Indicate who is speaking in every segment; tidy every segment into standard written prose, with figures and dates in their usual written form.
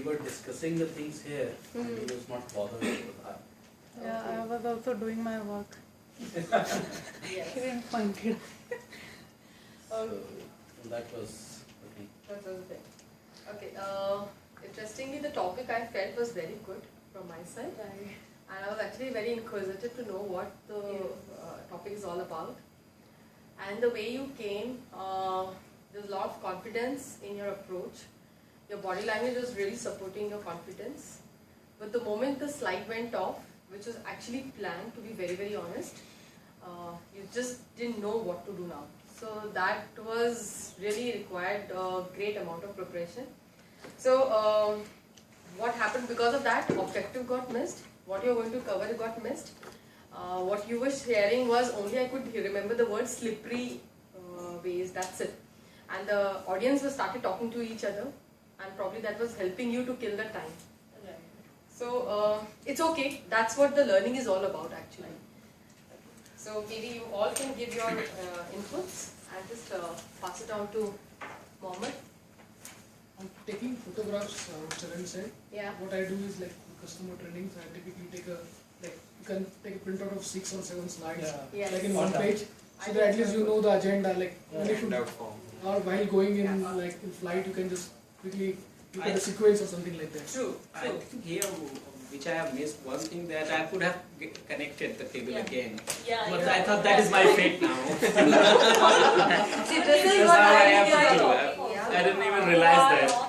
Speaker 1: were discussing the things here, and he was not bothered with that.
Speaker 2: Yeah, I was also doing my work.
Speaker 3: Yes.
Speaker 2: He didn't point it.
Speaker 1: So that was the thing.
Speaker 3: That was the thing. Okay. Interestingly, the topic I felt was very good from my side, and I was actually very inquisitive to know what the topic is all about. And the way you came, there's a lot of confidence in your approach. Your body language was really supporting your confidence. But the moment the slide went off, which was actually planned, to be very, very honest, you just didn't know what to do now. So that was really required a great amount of preparation. So what happened because of that? Objective got missed. What you're going to cover got missed. What you were sharing was only I could remember the word slippery ways, that's it. And the audience was started talking to each other, and probably that was helping you to kill the time. So it's okay, that's what the learning is all about actually. So maybe you all can give your inputs and just pass it on to Mohammed.
Speaker 4: I'm taking photographs, Charan said.
Speaker 3: Yeah.
Speaker 4: What I do is like customer trainings, I typically take a, like, you can take a printout of 6 or 7 slides,
Speaker 3: Yes.
Speaker 4: like in one page, so that at least you know the agenda, like, when you should, or while going in, like in flight, you can just quickly look at the sequence or something like that.
Speaker 5: True. I think here, which I have missed, one thing that I could have connected the cable again.
Speaker 3: Yeah,
Speaker 5: But I thought that is my fate now.
Speaker 3: See, this is
Speaker 5: That's
Speaker 3: what
Speaker 5: how I
Speaker 3: I
Speaker 5: have to do. I didn't even realize that.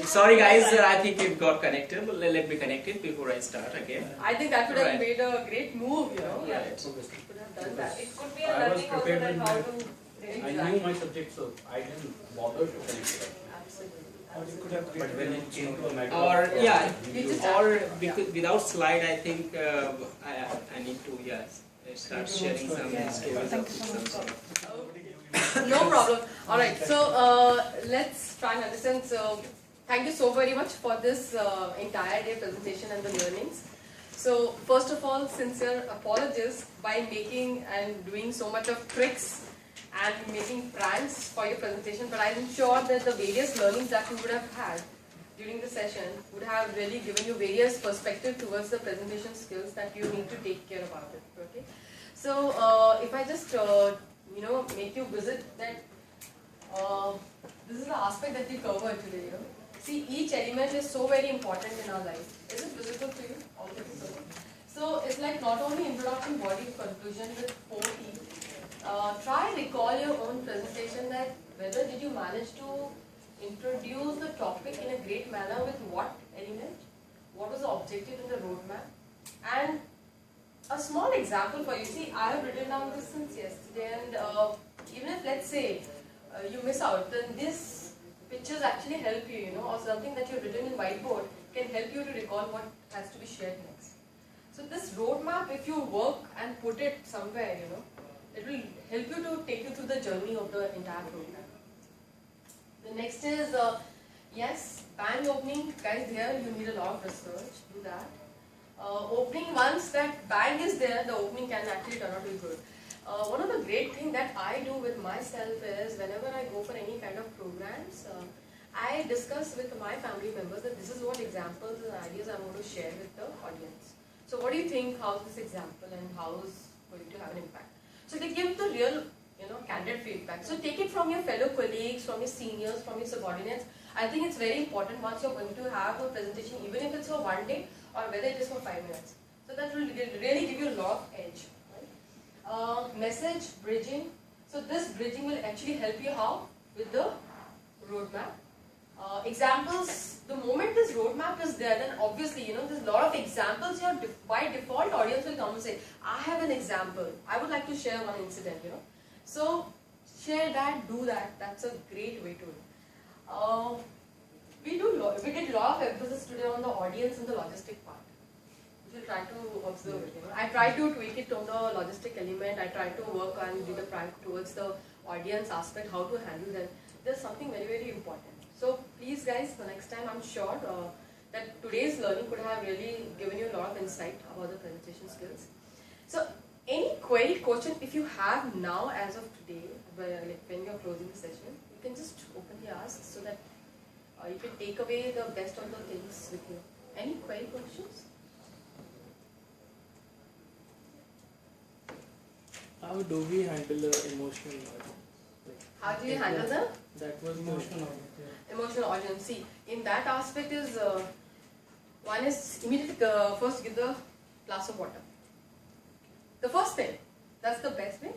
Speaker 5: Sorry guys, I think it got connected, but let me connect it before I start again.
Speaker 3: I think that would have
Speaker 5: Right.
Speaker 3: made a great move, you know.
Speaker 5: Right.
Speaker 1: Obviously.
Speaker 3: Could have done that.
Speaker 6: It could be a
Speaker 1: I was
Speaker 6: learning also
Speaker 1: prepared
Speaker 6: that
Speaker 1: with
Speaker 6: how
Speaker 1: my-
Speaker 6: to
Speaker 1: I knew my subject, so I didn't bother to connect it.
Speaker 3: Absolutely.
Speaker 7: Or you could have
Speaker 1: But
Speaker 7: created
Speaker 1: when
Speaker 7: your
Speaker 1: it
Speaker 7: own
Speaker 1: came to
Speaker 7: story.
Speaker 1: a matter
Speaker 5: Or
Speaker 1: of
Speaker 5: yeah,
Speaker 3: You just
Speaker 5: or
Speaker 3: have-
Speaker 5: because without slide, I think I need to start sharing some stories of some sort.
Speaker 3: No problem. Alright, so let's try and understand. So, thank you so very much for this entire day presentation and the learnings. So, first of all, sincere apologies by making and doing so much of tricks and making pranks for your presentation, but I'm sure that the various learnings that you would have had during the session would have really given you various perspectives towards the presentation skills that you need to take care about it. Okay. So, if I just make you visit that this is the aspect that we covered today. You know, see, each element is so very important in our life. Is it visible to you? All this is visible. So it's like not only introduction, body, conclusion with 4 T. Try recall your own presentation that whether did you manage to introduce the topic in a great manner with what element, what was the objective in the roadmap, and a small example for you. See, I have written down this since yesterday, and even if let's say you miss out, then this pictures actually help you, you know, or something that you've written in whiteboard can help you to recall what has to be shared next. So this roadmap, if you work and put it somewhere, you know, it will help you to take you through the journey of the entire program. The next is, yes, bang opening, guys, here you need a lot of research, do that. Opening, once that bang is there, the opening can actually turn out to be good. One of the great things that I do with myself is whenever I go for any kind of programs, I discuss with my family members that this is what examples and ideas I'm going to share with the audience. So what do you think, how's this example and how is going to have an impact? So they give the real, you know, candid feedback. So take it from your fellow colleagues, from your seniors, from your subordinates. I think it's very important once you're going to have a presentation, even if it's for 1 day or whether it is for 5 minutes. So that will really give you a lot of edge. Right? Message bridging. So this bridging will actually help you how? With the roadmap. Examples, the moment this roadmap is there, then obviously, you know, there's a lot of examples here. By default, audience will come and say, I have an example. I would like to share one incident, you know. So, share that, do that. That's a great way to do it. We did a lot of emphasis today on the audience and the logistic part. We will try to observe it, you know. I try to tweak it on the logistic element. I try to work on the towards the audience aspect, how to handle them. There's something very, very important. So please guys, the next time I'm sure that today's learning could have really given you a lot of insight about the presentation skills. So any query, question, if you have now as of today, like when you're closing the session, you can just openly ask so that you can take away the best of the things with you. Any query questions?
Speaker 4: How do we handle the emotional
Speaker 3: How do you handle the
Speaker 4: that was emotional
Speaker 3: emotional audience? See, in that aspect is one is immediately first give the glass of water. The first thing, that's the best way.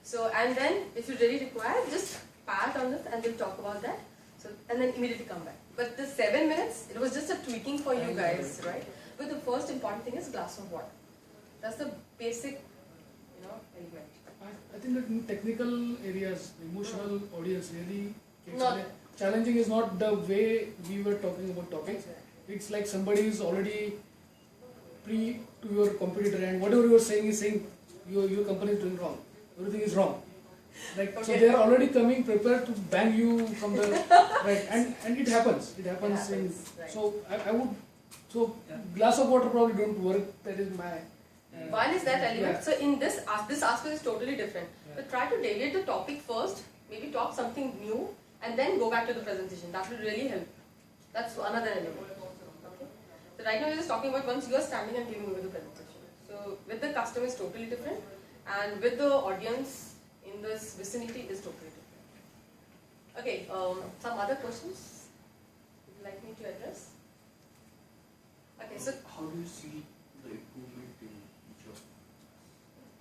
Speaker 3: So and then if you really require, just pat on it and we'll talk about that. So and then immediately come back. But the 7 minutes, it was just a tweaking for you guys, right? But the first important thing is glass of water. That's the basic, element.
Speaker 4: I think that in technical areas, emotional audience really gets
Speaker 3: Not-
Speaker 4: challenging is not the way we were talking about topics. It's like somebody is already pre to your competitor and whatever you are saying is saying your company is doing wrong. Everything is wrong. Like so
Speaker 3: Okay.
Speaker 4: they are already coming prepared to bang you from the right and it happens. It happens in
Speaker 3: right.
Speaker 4: so I would so glass of water probably don't work. That is my
Speaker 3: One is that element.
Speaker 4: Yeah.
Speaker 3: So in this aspect is totally different.
Speaker 4: Yeah.
Speaker 3: But try to deviate the topic first, maybe talk something new, and then go back to the presentation. That will really help. That's another element. Okay. So right now we're just talking about once you are standing and giving over the presentation. So with the customer is totally different, and with the audience in this vicinity is totally different. Okay. Some other questions would you like me to address? Okay. So
Speaker 1: how do you see the improvement in each of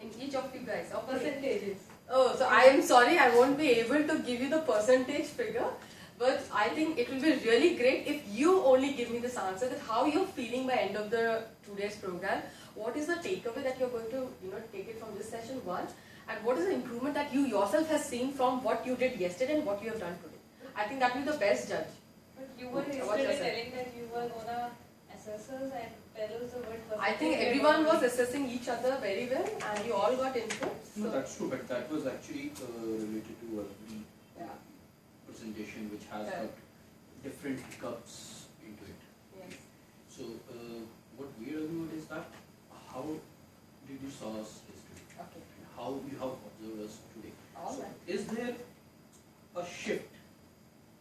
Speaker 3: in each of you guys, okay.
Speaker 2: Percentages.
Speaker 3: Oh, so I am sorry, I won't be able to give you the percentage figure, but I think it will be really great if you only give me this answer, that how you're feeling by end of the today's program. What is the takeaway that you're going to, take it from this session, one, and what is the improvement that you yourself has seen from what you did yesterday and what you have done today. I think that will be the best judge.
Speaker 6: But you were
Speaker 3: What
Speaker 6: yesterday
Speaker 3: yourself?
Speaker 6: telling that you were gonna assess us and tell us the word
Speaker 3: I think everyone was assessing each other very well and you all got input.
Speaker 1: No,
Speaker 3: So,
Speaker 1: that's true, but that was actually related to a
Speaker 3: yeah.
Speaker 1: presentation which has
Speaker 3: Correct.
Speaker 1: got different hiccups into it.
Speaker 3: Yes.
Speaker 1: So, what we are doing is that how did you saw us yesterday?
Speaker 3: Okay.
Speaker 1: And how you have observed us today?
Speaker 3: All
Speaker 1: So,
Speaker 3: right.
Speaker 1: is there a shift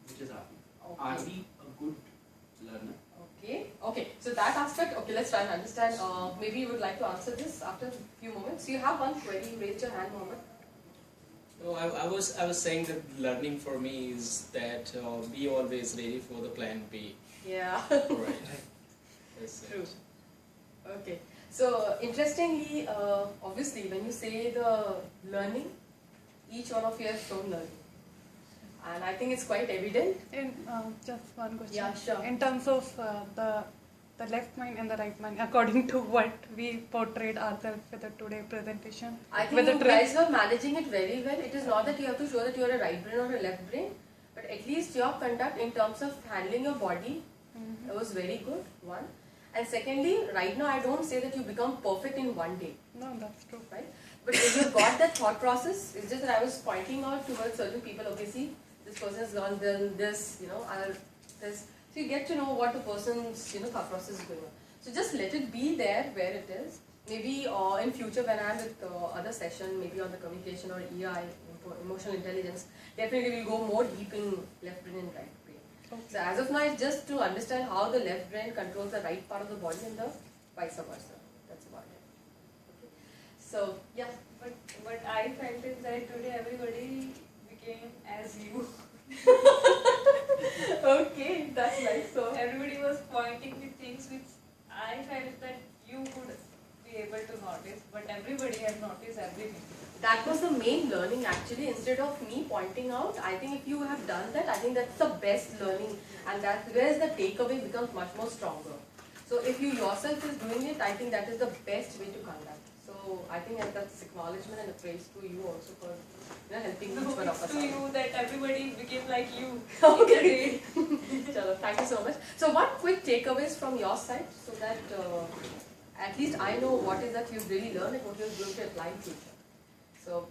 Speaker 1: which is happening? Are
Speaker 3: Okay.
Speaker 1: we a good learner?
Speaker 3: Okay. Okay. So that aspect. Okay. Let's try and understand. Maybe you would like to answer this after a few moments. You have one query. You raised your hand, Mohammed.
Speaker 5: No, I was saying that learning for me is that be always ready for the plan B.
Speaker 3: Yeah.
Speaker 5: Right. That's it.
Speaker 3: True. Okay. So interestingly, obviously, when you say the learning, each one of you has shown learning, and I think it's quite evident.
Speaker 2: In just one question.
Speaker 3: Yeah, sure.
Speaker 2: In terms of the left mind and the right mind, according to what we portrayed ourselves with the today presentation.
Speaker 3: I think
Speaker 2: with
Speaker 3: you
Speaker 2: the
Speaker 3: guys were managing it very well. It is not that you have to show that you are a right brain or a left brain, but at least your conduct in terms of handling your body was very good, one. And secondly, right now I don't say that you become perfect in one day,
Speaker 2: No, that's true.
Speaker 3: right? But if you got that thought process, it's just that I was pointing out towards certain people, okay, see, this person has gone done this, this. So you get to know what the person's, thought process is going on. So just let it be there where it is. Maybe in future when I'm with other session, maybe on the communication or EI, emotional intelligence, definitely we'll go more deep in left brain and right brain.
Speaker 2: Okay.
Speaker 3: So as of now, it's just to understand how the left brain controls the right part of the body and the vice versa. That's about it. Okay. So yeah.
Speaker 6: But what I felt is that today everybody became as you.
Speaker 3: Okay, that's nice. So
Speaker 6: Everybody was pointing with things which I felt that you could be able to notice, but everybody has noticed everything.
Speaker 3: that was the main learning actually. Instead of me pointing out, I think if you have done that, I think that's the best learning, and that's where the takeaway becomes much more stronger. So if you yourself is doing it, I think that is the best way to conduct. So I think that's acknowledgement and a praise to you also for helping each one of
Speaker 6: It's
Speaker 3: us
Speaker 6: to
Speaker 3: out.
Speaker 6: you that everybody became like you.
Speaker 3: Okay. Chalo, thank you so much. So what quick takeaways from your side so that at least I know what is that you've really learned and what you're going to apply in future. So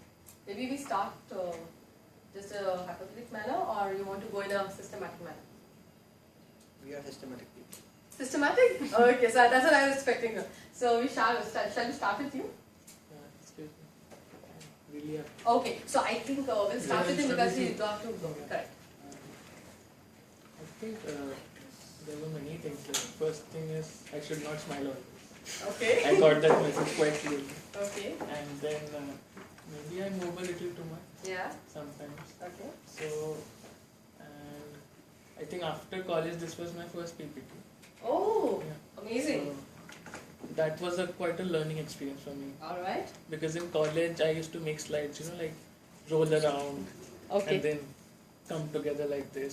Speaker 3: maybe we start just a hypothetical manner, or you want to go in a systematic manner?
Speaker 7: We are systematic people.
Speaker 3: Systematic? Okay, so that's what I was expecting. So we shall we start with you?
Speaker 4: excuse me. Really
Speaker 3: Okay, so I think we'll start with him because he got to go. Correct.
Speaker 4: I think
Speaker 8: things. Like, first thing is I should not smile always.
Speaker 3: Okay.
Speaker 8: I got that message quite clearly.
Speaker 3: Okay.
Speaker 8: And then maybe I move a little too much
Speaker 3: Yeah.
Speaker 8: sometimes.
Speaker 3: Okay.
Speaker 8: So, and I think after college this was my first PPT.
Speaker 3: Oh,
Speaker 8: Yeah.
Speaker 3: amazing.
Speaker 8: So, that was quite a learning experience for me.
Speaker 3: All right.
Speaker 8: Because in college I used to make slides, like roll around
Speaker 3: Okay.
Speaker 8: and then come together like this.